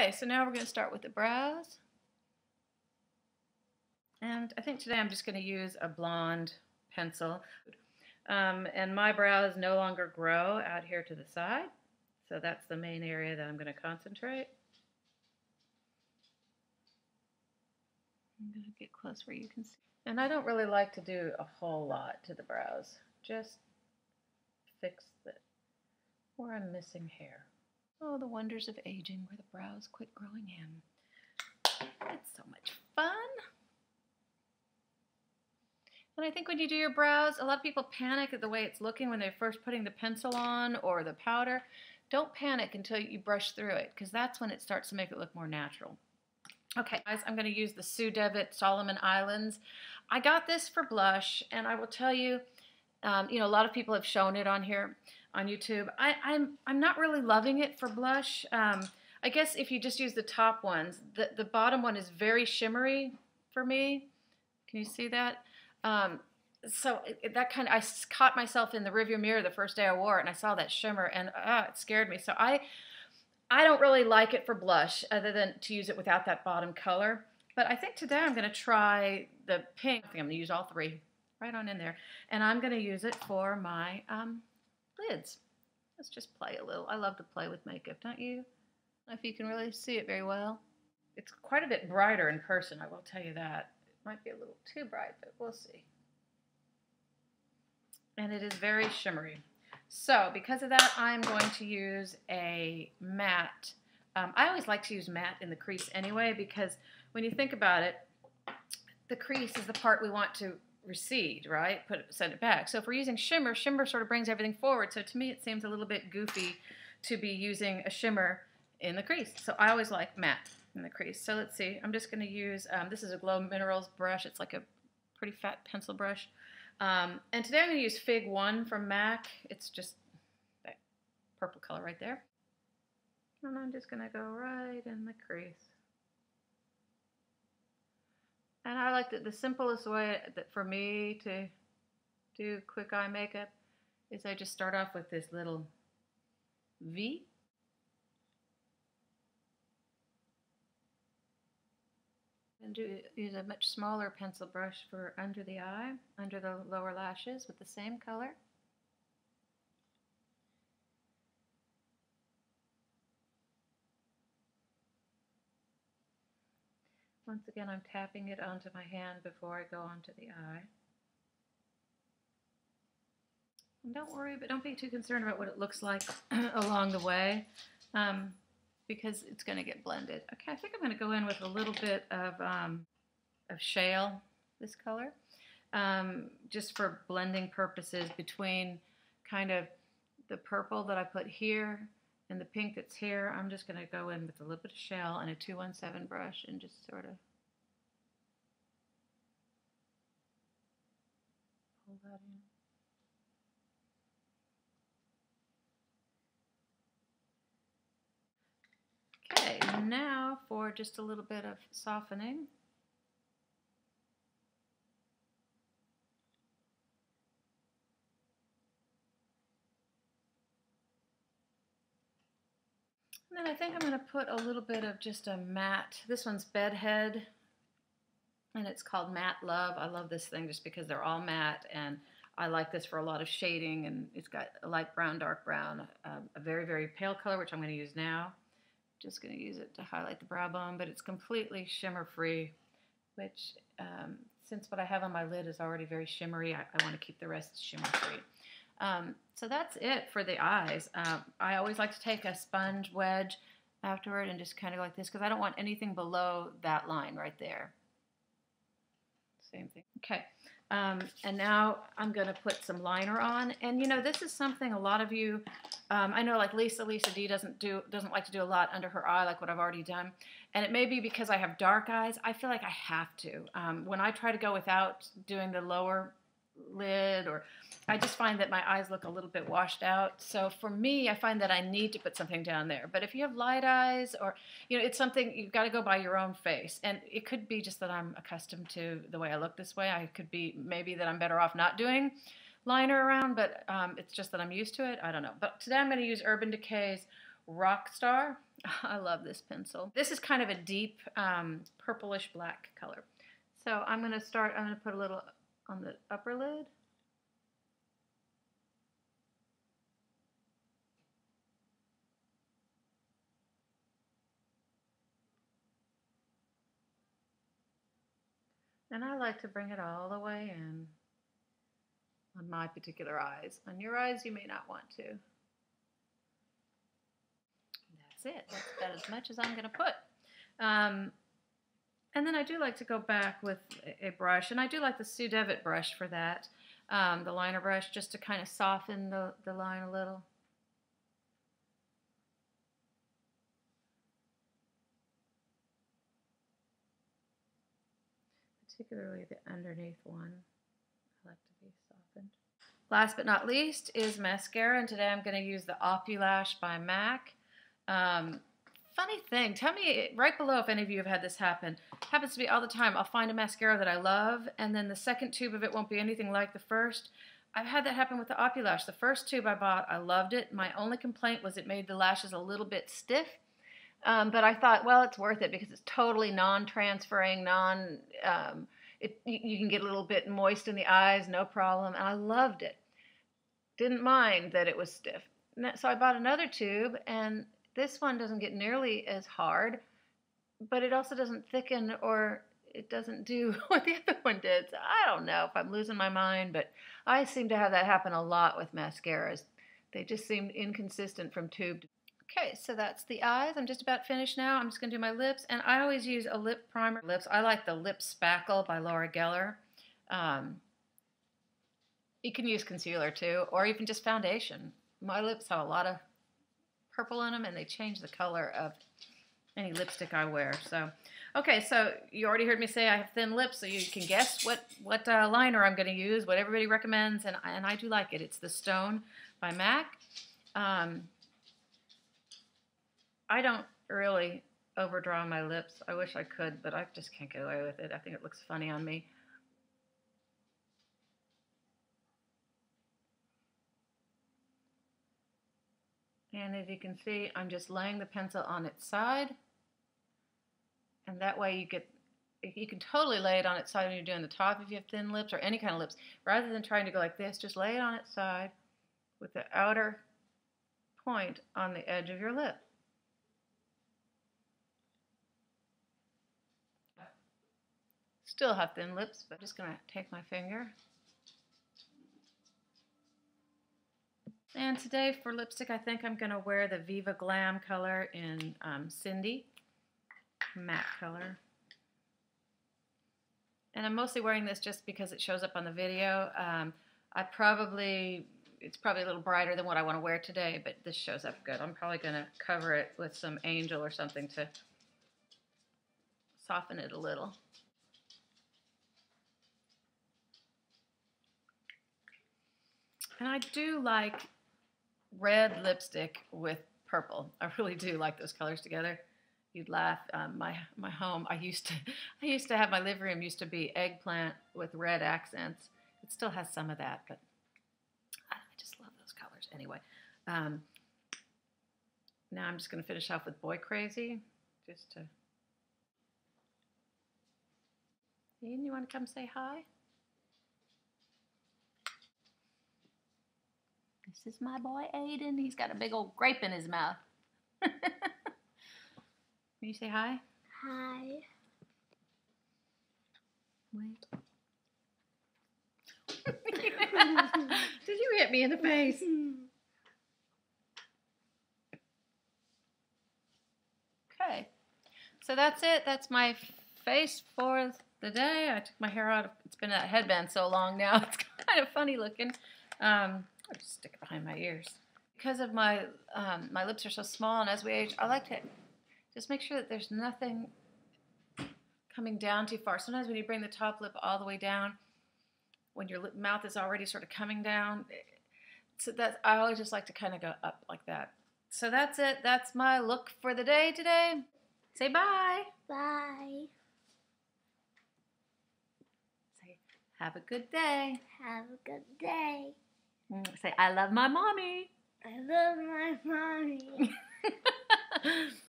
Okay, so now we're going to start with the brows. And I think today I'm just going to use a blonde pencil. And my brows no longer grow out here to the side. So that's the main area that I'm going to concentrate. I'm going to get close where you can see. And I don't really like to do a whole lot to the brows. Just fix where I'm missing hair. Oh, the wonders of aging, where the brows quit growing in. It's so much fun. And I think when you do your brows, a lot of people panic at the way it's looking when they're first putting the pencil on or the powder. Don't panic until you brush through it, because that's when it starts to make it look more natural. Okay, guys, I'm going to use the Sue Devitt Solomon Islands. I got this for blush, and I will tell you, a lot of people have shown it on here on YouTube. I'm not really loving it for blush. I guess if you just use the top ones, the bottom one is very shimmery for me. Can you see that? So that kind of, I caught myself in the rearview mirror the first day I wore it, and I saw that shimmer, and it scared me. So I don't really like it for blush, other than to use it without that bottom color. But I think today I'm going to try the pink. I think I'm going to use all three right on in there, and I'm going to use it for my lids. Let's just play a little. I love to play with makeup, don't you? I don't know if you can really see it very well. It's quite a bit brighter in person, I will tell you that. It might be a little too bright, but we'll see. And it is very shimmery. So because of that, I'm going to use a matte. I always like to use matte in the crease anyway, because when you think about it, the crease is the part we want to recede, right? Send it back. So if we're using shimmer, shimmer sort of brings everything forward. So to me, it seems a little bit goofy to be using a shimmer in the crease. So I always like matte in the crease. So let's see. I'm just going to use, this is a Glow Minerals brush. It's like a pretty fat pencil brush. And today I'm going to use Fig 1 from MAC. It's just that purple color right there. And I'm just going to go right in the crease. And I like the simplest way for me to do quick eye makeup is I just start off with this little V. And use a much smaller pencil brush for under the eye, under the lower lashes with the same color. Once again, I'm tapping it onto my hand before I go onto the eye. And don't worry, but don't be too concerned about what it looks like along the way, because it's going to get blended. Okay, I think I'm going to go in with a little bit of Shale, this color, just for blending purposes between kind of the purple that I put here and the pink that's here. I'm just going to go in with a little bit of Shale and a 217 brush and just sort of pull that in. Okay, now for just a little bit of softening. And then I think I'm going to put a little bit of just a matte. This one's Bedhead, and it's called Matte Love. I love this thing just because they're all matte, and I like this for a lot of shading, and it's got a light brown, dark brown, a very, very pale color, which I'm going to use now. Just going to use it to highlight the brow bone, but it's completely shimmer free, which since what I have on my lid is already very shimmery, I want to keep the rest shimmer free. So that's it for the eyes. I always like to take a sponge wedge afterward and just kind of like this, because I don't want anything below that line right there. Same thing. Okay. And now I'm going to put some liner on. And you know, this is something a lot of you, I know like Lisa D doesn't like to do a lot under her eye like what I've already done. And it may be because I have dark eyes. I feel like I have to. When I try to go without doing the lower lid, or I just find that my eyes look a little bit washed out. So for me, I find that I need to put something down there. But if you have light eyes, or it's something, you've got to go by your own face. And it could be just that I'm accustomed to the way I look this way. I could be maybe that I'm better off not doing liner around, but it's just that I'm used to it. I don't know. But today I'm going to use Urban Decay's Rockstar. I love this pencil. This is kind of a deep purplish black color. So I'm going to put a little on the upper lid. And I like to bring it all the way in on my particular eyes. On your eyes, you may not want to. That's it. That's about as much as I'm going to put. And then I do like to go back with a brush, and I do like the Devitt brush for that, the liner brush, just to kind of soften the line a little. Particularly the underneath one, I like to be softened. Last but not least is mascara, and today I'm going to use the Opulash by MAC. Funny thing, tell me right below if any of you have had this happen. It happens to me all the time. I'll find a mascara that I love, and then the second tube of it won't be anything like the first. I've had that happen with the Opulash. The first tube I bought, I loved it. My only complaint was it made the lashes a little bit stiff. But I thought, well, it's worth it because it's totally non-transferring, you can get a little bit moist in the eyes, no problem, and I loved it. Didn't mind that it was stiff. So I bought another tube, and this one doesn't get nearly as hard, but it also doesn't thicken, or it doesn't do what the other one did. So I don't know if I'm losing my mind, but I seem to have that happen a lot with mascaras. They just seem inconsistent from tube to Okay, so that's the eyes. I'm just about finished now. I'm just going to do my lips, and I always use a lip primer. Lips. I like the Lip Spackle by Laura Geller. You can use concealer too, or even just foundation. My lips have a lot of purple in them, and they change the color of any lipstick I wear. So, okay, so you already heard me say I have thin lips, so you can guess what liner I'm going to use, what everybody recommends, and I do like it. It's the Stone by MAC. I don't really overdraw my lips. I wish I could, but I just can't get away with it. I think it looks funny on me. And as you can see, I'm just laying the pencil on its side. And that way you can totally lay it on its side when you're doing the top if you have thin lips or any kind of lips. Rather than trying to go like this, just lay it on its side with the outer point on the edge of your lip. Still have thin lips, but I'm just going to take my finger. And today for lipstick, I think I'm going to wear the Viva Glam color in Cyndi, matte color. And I'm mostly wearing this just because it shows up on the video. It's probably a little brighter than what I want to wear today, but this shows up good. I'm probably going to cover it with some Angel or something to soften it a little. And I do like red lipstick with purple. I really do like those colors together. You'd laugh. My home, I used to have my living room used to be eggplant with red accents. It still has some of that, but I just love those colors. Anyway, now I'm just going to finish off with Boy Crazy, just to. Ian, you want to come say hi? This is my boy Aiden. He's got a big old grape in his mouth. Can you say hi? Hi. Wait. Did you hit me in the face? Okay. So that's it. That's my face for the day. I took my hair out. It's been in that headband so long now. It's kind of funny looking. I'll just stick it behind my ears. Because of my lips are so small, and as we age, I like to just make sure that there's nothing coming down too far. Sometimes when you bring the top lip all the way down, when your mouth is already sort of coming down, so I always just like to kind of go up like that. So that's it. That's my look for the day today. Say bye. Bye. Say have a good day. Have a good day. Say I love my mommy. I love my mommy.